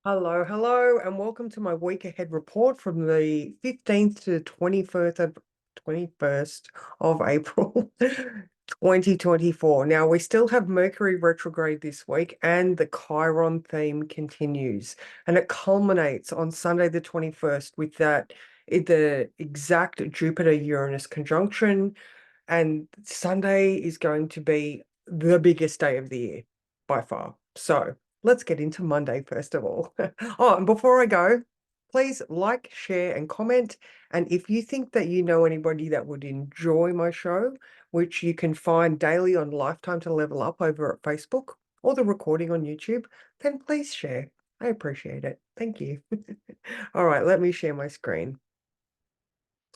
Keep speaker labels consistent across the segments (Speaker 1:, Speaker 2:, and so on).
Speaker 1: Hello, hello, and welcome to my week ahead report from the 15th to 21st of April 2024. Now, we still have Mercury retrograde this week, and the Chiron theme continues, and it culminates on Sunday the 21st with the exact Jupiter-Uranus conjunction, and Sunday is going to be the biggest day of the year by far. So let's get into Monday first of all. Oh, and before I go, please like, share, and comment. And if you think that you know anybody that would enjoy my show, which you can find daily on Lifetime to Level Up over at Facebook or the recording on YouTube, then please share. I appreciate it. Thank you. All right, let me share my screen.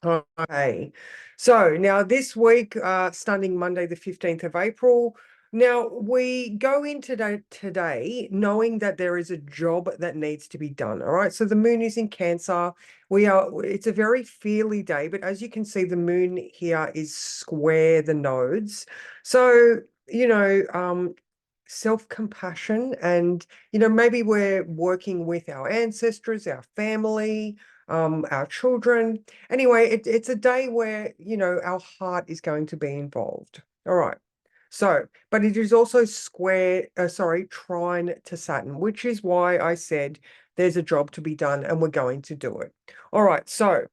Speaker 1: Okay, so now this week, stunning Monday, the 15th of April. Now we go in today knowing that there is a job that needs to be done. All right, so the moon is in Cancer. It's a very feely day, but as you can see, the moon here is square the nodes. So, self-compassion and, maybe we're working with our ancestors, our family, our children. Anyway, it's a day where, our heart is going to be involved. All right. So, but it is also trine to Saturn, which is why I said there's a job to be done and we're going to do it. All right. So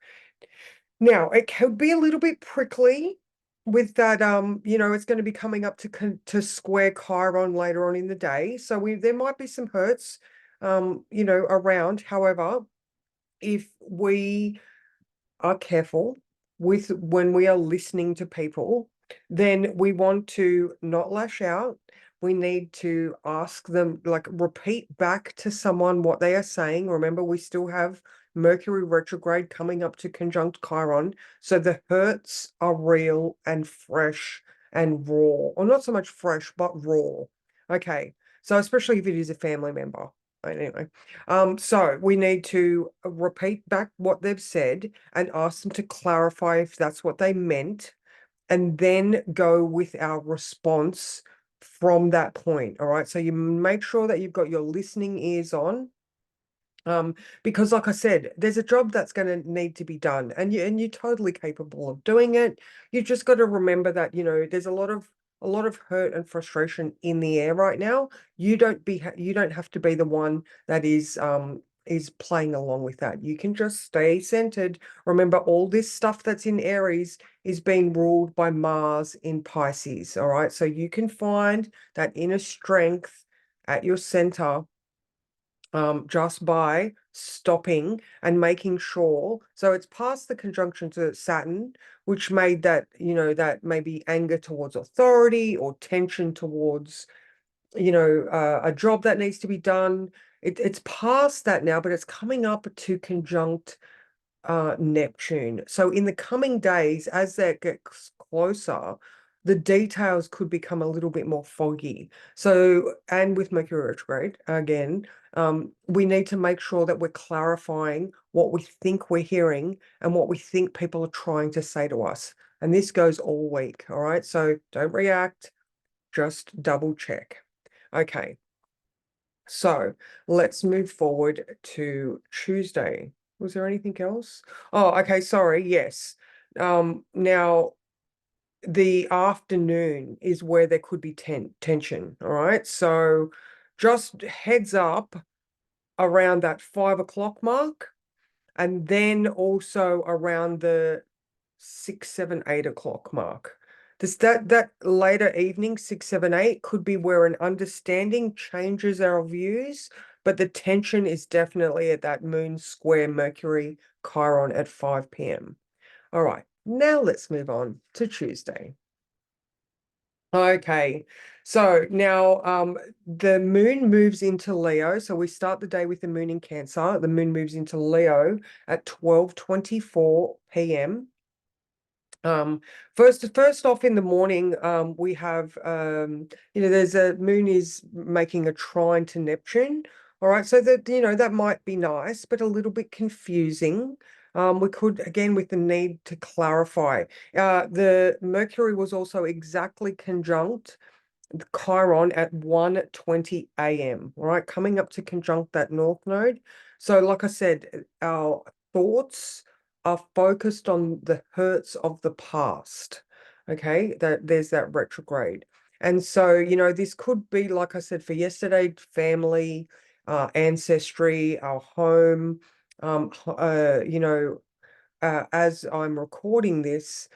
Speaker 1: now it could be a little bit prickly with that, it's going to be coming up to square Chiron later on in the day. So there might be some hurts, around. However, if we are careful with when we are listening to people, then we want to not lash out. We need to ask them, like repeat back to someone what they are saying. Remember, we still have Mercury retrograde coming up to conjunct Chiron. So the hurts are real and fresh and raw, or not so much fresh, but raw. Okay. So especially if it is a family member. Anyway, so we need to repeat back what they've said and ask them to clarify if that's what they meant, and then go with our response from that point. All right. So you make sure that you've got your listening ears on. Because like I said, there's a job that's going to need to be done, and you're totally capable of doing it. You just got to remember that, there's a lot of hurt and frustration in the air right now. You don't have to be the one that is playing along with that. You can just stay centered. Remember, all this stuff that's in Aries is being ruled by Mars in Pisces. All right. So you can find that inner strength at your center, just by stopping and making sure. So it's past the conjunction to Saturn, which made that, that maybe anger towards authority or tension towards, a job that needs to be done. It's past that now, but it's coming up to conjunct Neptune. So in the coming days, as that gets closer, the details could become a little bit more foggy. So, and with Mercury retrograde, again, we need to make sure that we're clarifying what we think we're hearing and what we think people are trying to say to us. And this goes all week. All right. So don't react, just double check. Okay. So let's move forward to Tuesday. Was there anything else? Oh, okay, sorry. Yes. Now the afternoon is where there could be tension. All right. So just heads up around that 5 o'clock mark, and then also around the 6, 7, 8 o'clock mark. That later evening, 6, 7, 8 could be where an understanding changes our views, but the tension is definitely at that moon square Mercury Chiron at 5 p.m. All right, now let's move on to Tuesday. Okay, so now the moon moves into Leo. So we start the day with the moon in Cancer. The moon moves into Leo at 12:24 p.m. First off in the morning, we have, there's a moon is making a trine to Neptune. All right, so that, that might be nice, but a little bit confusing. We could, again, with the need to clarify. The Mercury was also exactly conjunct Chiron at 1:20 a.m. All right, coming up to conjunct that North Node. So, like I said, our thoughts are focused on the hurts of the past. Okay, that there's that retrograde. And so, this could be, like I said, for yesterday, family, ancestry, our home. Um, as I'm recording this,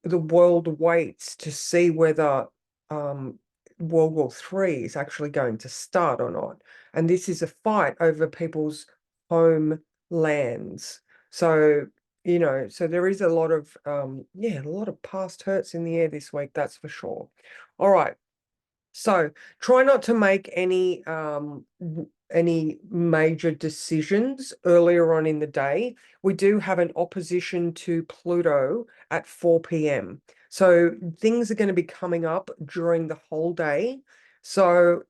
Speaker 1: the world waits to see whether um, World War III is actually going to start or not. And this is a fight over people's homelands. So, so there is a lot of a lot of past hurts in the air this week, that's for sure. All right. So try not to make any major decisions earlier on in the day. We do have an opposition to Pluto at 4 p.m. So things are going to be coming up during the whole day. So,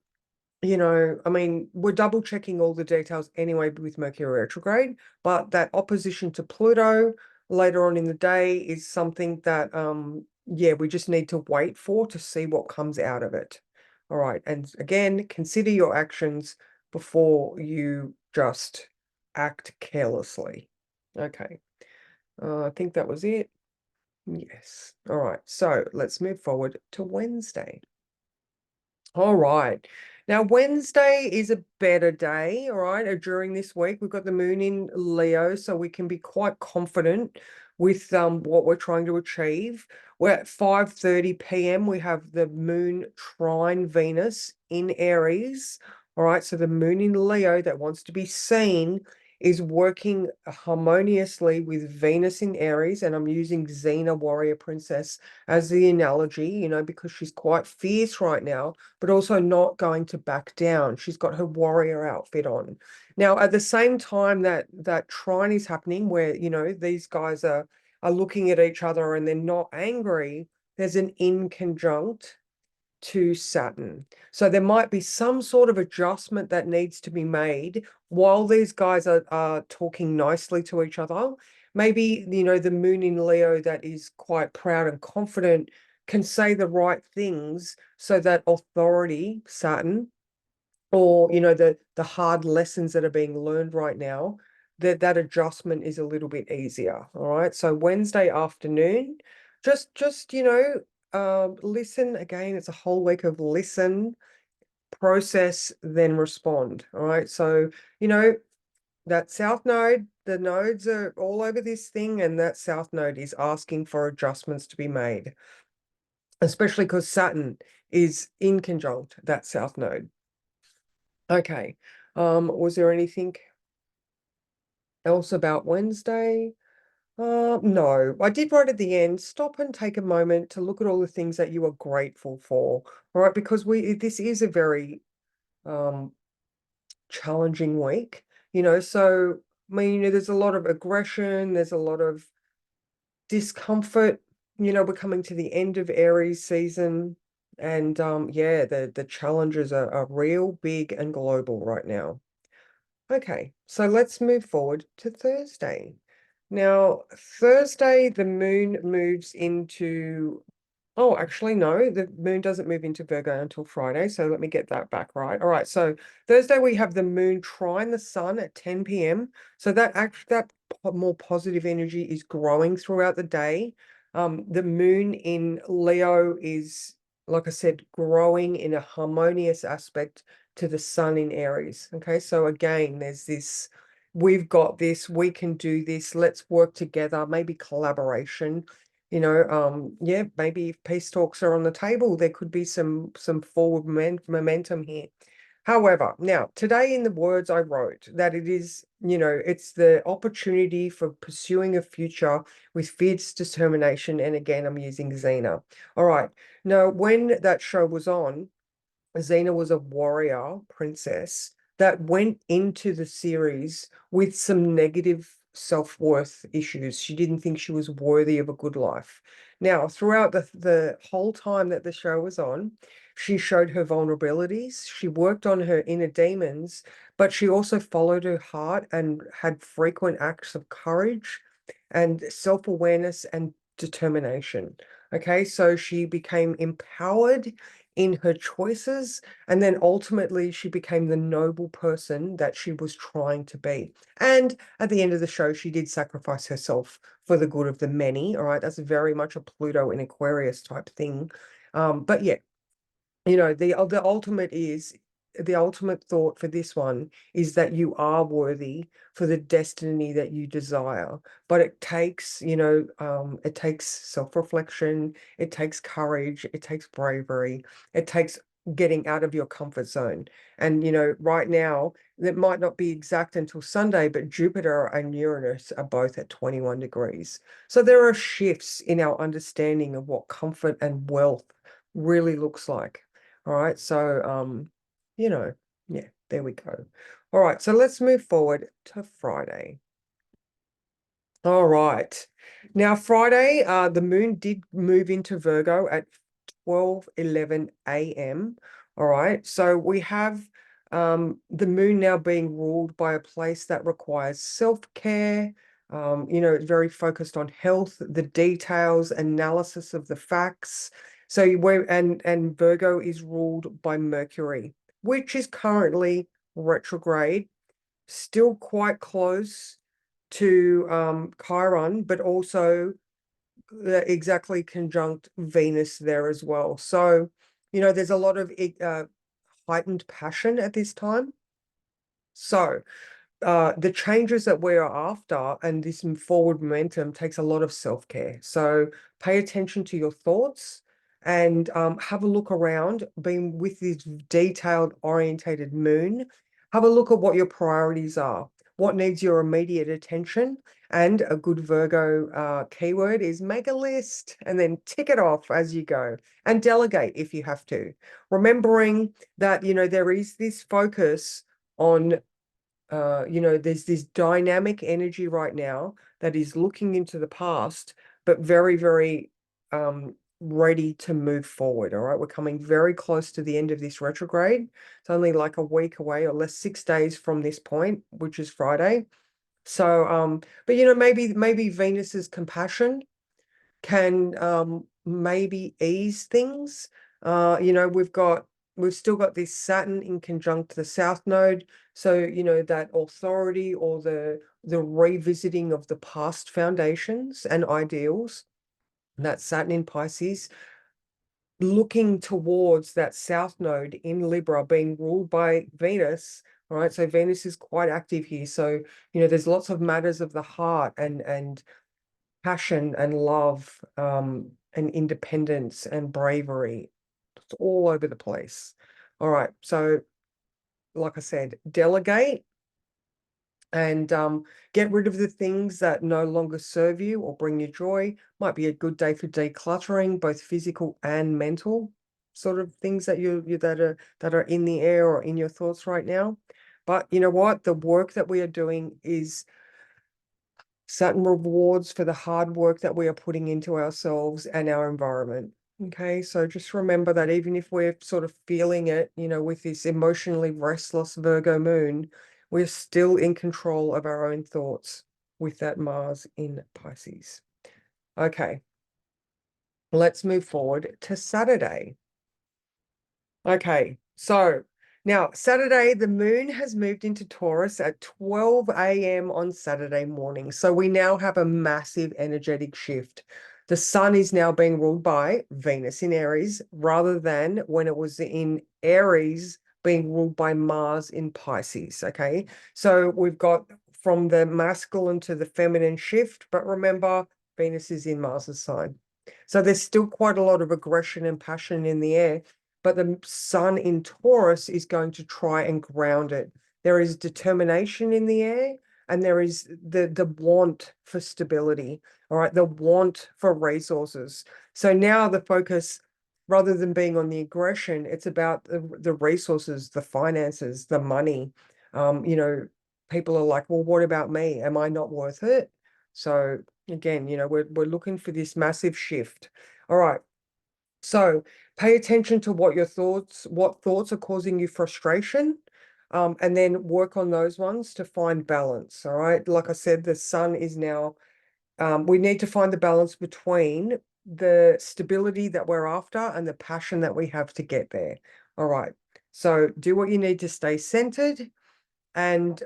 Speaker 1: I mean, we're double checking all the details anyway with Mercury retrograde, but that opposition to Pluto later on in the day is something that yeah, we just need to wait for to see what comes out of it. All right. And again, consider your actions before you just act carelessly. Okay. I think that was it. Yes. All right. So let's move forward to Wednesday. All right. Now, Wednesday is a better day, all right? During this week, we've got the moon in Leo, so we can be quite confident with what we're trying to achieve. We're at 5:30 p.m. We have the moon trine Venus in Aries. All right, so the moon in Leo that wants to be seen is working harmoniously with Venus in Aries, and I'm using Xena, Warrior Princess, as the analogy, because she's quite fierce right now, but also not going to back down. She's got her warrior outfit on. Now, at the same time that trine is happening, where these guys are looking at each other and they're not angry, there's an inconjunct to Saturn. So there might be some sort of adjustment that needs to be made while these guys are talking nicely to each other. Maybe, the moon in Leo that is quite proud and confident can say the right things so that authority, Saturn, or, the hard lessons that are being learned right now, that adjustment is a little bit easier. All right. So Wednesday afternoon, just listen again. It's a whole week of listen, process, then respond. All right. So, that south node, the nodes are all over this thing, and that south node is asking for adjustments to be made, especially because Saturn is in conjunct that south node. Okay. Was there anything else about Wednesday? No, I did write at the end, stop and take a moment to look at all the things that you are grateful for. All right, because this is a very um challenging week, so I mean, there's a lot of aggression, there's a lot of discomfort, we're coming to the end of Aries season, and yeah, the challenges are real, big, and global right now. Okay, so let's move forward to Thursday. Now, Thursday, the moon moves into, oh, actually, no, the moon doesn't move into Virgo until Friday. So let me get that back right. All right, so Thursday, we have the moon trine the sun at 10 p.m. So that more positive energy is growing throughout the day. The moon in Leo is, like I said, growing in a harmonious aspect to the sun in Aries. Okay, so again, there's this, we've got this, we can do this, let's work together, maybe collaboration. Yeah, maybe if peace talks are on the table, there could be some forward momentum here. However, now today in the words I wrote that it is, it's the opportunity for pursuing a future with fierce determination. And again, I'm using Xena. All right. Now, when that show was on, Xena was a warrior princess that went into the series with some negative self-worth issues. She didn't think she was worthy of a good life. Now, throughout the whole time that the show was on, she showed her vulnerabilities. She worked on her inner demons, but she also followed her heart and had frequent acts of courage and self-awareness and determination. Okay, so she became empowered in her choices. And then ultimately she became the noble person that she was trying to be. And at the end of the show, she did sacrifice herself for the good of the many. All right. That's very much a Pluto in Aquarius type thing. But yeah, the ultimate thought for this one is that you are worthy for the destiny that you desire. But it takes, it takes self-reflection, it takes courage, it takes bravery, it takes getting out of your comfort zone. And right now, that might not be exact until Sunday, but Jupiter and Uranus are both at 21 degrees. So there are shifts in our understanding of what comfort and wealth really looks like. All right, so yeah, there we go. All right, so let's move forward to Friday. All right. Now, Friday, the moon did move into Virgo at 12:11 a.m. All right, so we have the moon now being ruled by a place that requires self-care. It's very focused on health, the details, analysis of the facts. So and Virgo is ruled by Mercury, which is currently retrograde, still quite close to Chiron, but also exactly conjunct Venus there as well. So, there's a lot of heightened passion at this time. So, the changes that we are after and this forward momentum takes a lot of self-care. So pay attention to your thoughts and have a look around, being with this detailed orientated moon. Have a look at what your priorities are, what needs your immediate attention. And a good Virgo keyword is make a list and then tick it off as you go and delegate if you have to. Remembering that, there is this focus on there's this dynamic energy right now that is looking into the past, but very, very ready to move forward. All right. We're coming very close to the end of this retrograde. It's only like a week away or less, 6 days from this point, which is Friday. So, but maybe Venus's compassion can maybe ease things. We've still got this Saturn in conjunct the South Node. So, that authority or the revisiting of the past foundations and ideals, that Saturn in Pisces, looking towards that South Node in Libra being ruled by Venus. All right. So Venus is quite active here. So, there's lots of matters of the heart and passion and love and independence and bravery. It's all over the place. All right. So, like I said, delegate and get rid of the things that no longer serve you or bring you joy. Might be a good day for decluttering, both physical and mental sort of things that you that are in the air or in your thoughts right now. But you know what? The work that we are doing is certain rewards for the hard work that we are putting into ourselves and our environment. Okay, so just remember that even if we're sort of feeling it, with this emotionally restless Virgo moon, we're still in control of our own thoughts with that Mars in Pisces. Okay, let's move forward to Saturday. Okay, so now Saturday, the moon has moved into Taurus at 12 a.m. on Saturday morning. So we now have a massive energetic shift. The sun is now being ruled by Venus in Aries rather than when it was in Aries being ruled by Mars in Pisces. Okay, so we've got from the masculine to the feminine shift, but remember, Venus is in Mars's sign. So there's still quite a lot of aggression and passion in the air, but the sun in Taurus is going to try and ground it. There is determination in the air, and there is the want for stability, all right, the want for resources. So now the focus, rather than being on the aggression, it's about the resources, the finances, the money. People are like, well, what about me? Am I not worth it? So again, we're looking for this massive shift. All right. So pay attention to what thoughts are causing you frustration, and then work on those ones to find balance. All right. Like I said, the sun is now, we need to find the balance between the stability that we're after and the passion that we have to get there. All right. So do what you need to stay centered and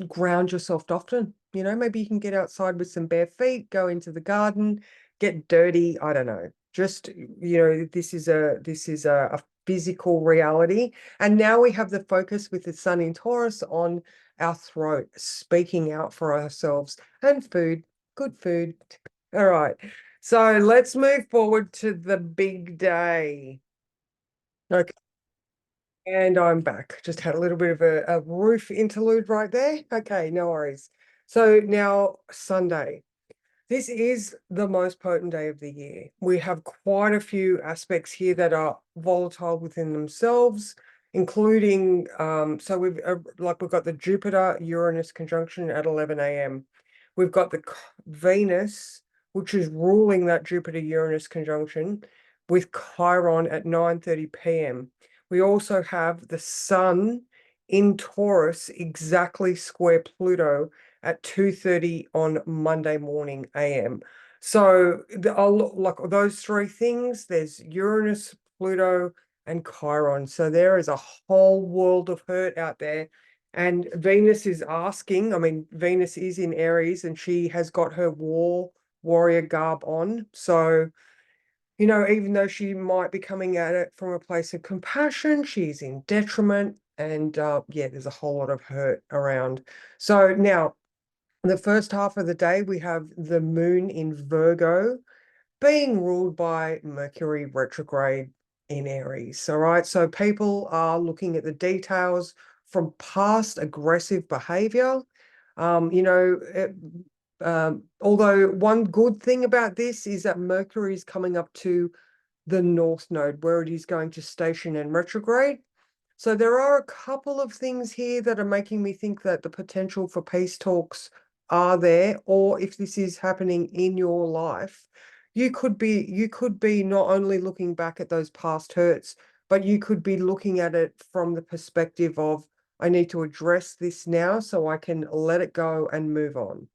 Speaker 1: ground yourself often. You know, maybe you can get outside with some bare feet, go into the garden, get dirty. I don't know. Just, you know, this is a physical reality. And now we have the focus with the sun in Taurus on our throat, speaking out for ourselves and food, good food. All right. So let's move forward to the big day. Okay. And I'm back. Just had a little bit of a roof interlude right there. Okay, no worries. So now Sunday. This is the most potent day of the year. We have quite a few aspects here that are volatile within themselves, including so we've got the Jupiter Uranus conjunction at 11 a.m. We've got the Venus, which is ruling that Jupiter Uranus conjunction with Chiron at 9:30 p.m. We also have the Sun in Taurus exactly square Pluto at 2:30 on Monday morning AM. So like those three things, there's Uranus, Pluto, and Chiron. So there is a whole world of hurt out there. And Venus is asking, I mean, Venus is in Aries and she has got her warrior garb on. So, you know, even though she might be coming at it from a place of compassion, she's in detriment. And yeah, there's a whole lot of hurt around. So now, the first half of the day, we have the moon in Virgo being ruled by Mercury retrograde in Aries. All right. So people are looking at the details from past aggressive behavior. You know, although one good thing about this is that Mercury is coming up to the North Node where it is going to station and retrograde. So there are a couple of things here that are making me think that the potential for peace talks are there, or if this is happening in your life, you could be not only looking back at those past hurts, but you could be looking at it from the perspective of, I need to address this now so I can let it go and move on.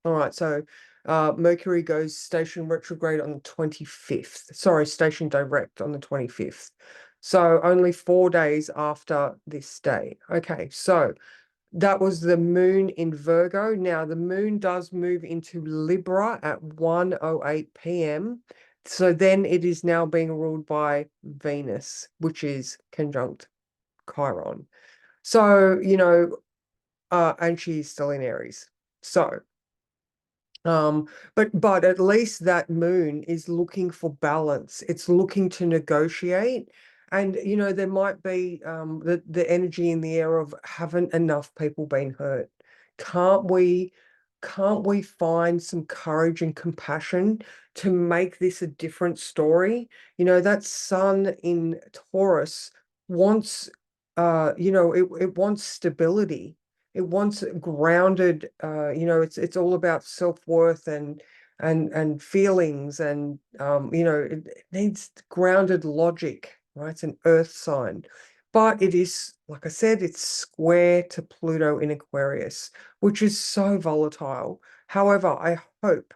Speaker 1: All right, so Mercury goes station retrograde on the 25th. Sorry, station direct on the 25th. So only 4 days after this day. Okay, so that was the moon in Virgo. Now the moon does move into Libra at 1:08 p.m. So then it is now being ruled by Venus, which is conjunct Chiron. So, you know, and she's still in Aries. So but at least that moon is looking for balance. It's looking to negotiate. And you know, there might be the energy in the air of haven't enough people been hurt? Can't we can't we find some courage and compassion to make this a different story? You know, that sun in Taurus wants you know, it wants stability. It wants grounded, you know, it's all about self-worth and feelings and you know, it needs grounded logic, right? It's an earth sign. But it is, like I said, it's square to Pluto in Aquarius, which is so volatile. However, I hope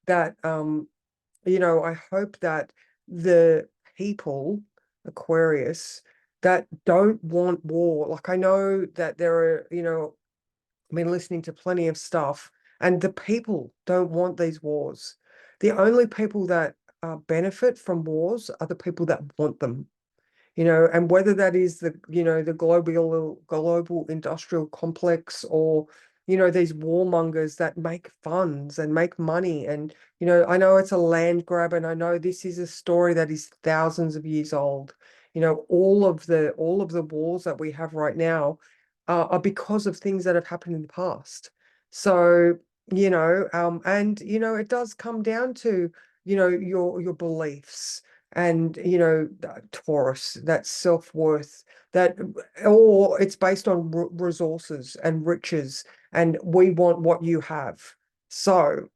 Speaker 1: that you know, I hope that the people, Aquarius, that don't want war, like I know that there are, you know, I've been listening to plenty of stuff, and the people don't want these wars. The only people that benefit from wars are the people that want them, you know, and whether that is the, you know, the global industrial complex or, you know, these warmongers that make funds and make money. And, you know, I know it's a land grab, and I know this is a story that is thousands of years old. You know, all of the wars that we have right now are because of things that have happened in the past. So, you know, and you know, it does come down to, you know, your beliefs and you know, Taurus, that self-worth, that, or it's based on resources and riches, and we want what you have. So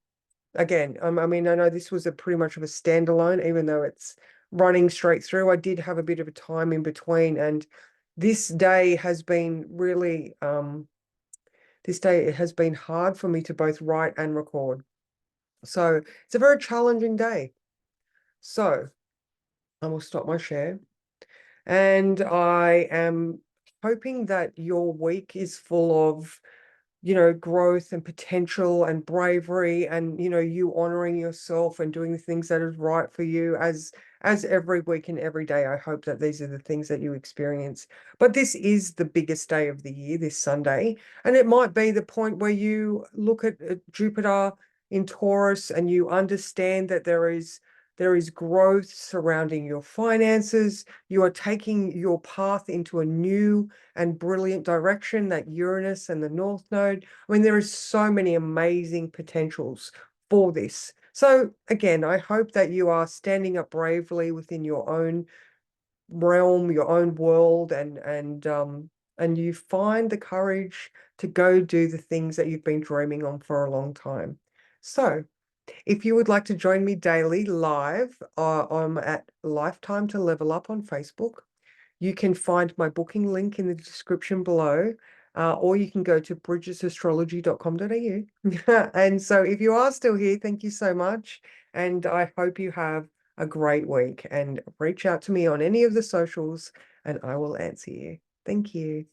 Speaker 1: again, I mean, I know this was a pretty much of a standalone, even though it's running straight through. I did have a bit of a time in between, and this day has been really this day it has been hard for me to both write and record. So it's a very challenging day. So I will stop my share. And I am hoping that your week is full of, growth and potential and bravery and, you honoring yourself and doing the things that is right for you as every week and every day. I hope that these are the things that you experience. But this is the biggest day of the year, this Sunday. And it might be the point where you look at Jupiter in Taurus and you understand that there is growth surrounding your finances. You are taking your path into a new and brilliant direction, that Uranus and the North Node. I mean, there is so many amazing potentials for this. So again, I hope that you are standing up bravely within your own realm, your own world, and you find the courage to go do the things that you've been dreaming on for a long time. So if you would like to join me daily live, I'm at Lifetime to Level Up on Facebook. You can find my booking link in the description below, or you can go to bridgesastrology.com.au. And so if you are still here, thank you so much. And I hope you have a great week, and reach out to me on any of the socials and I will answer you. Thank you.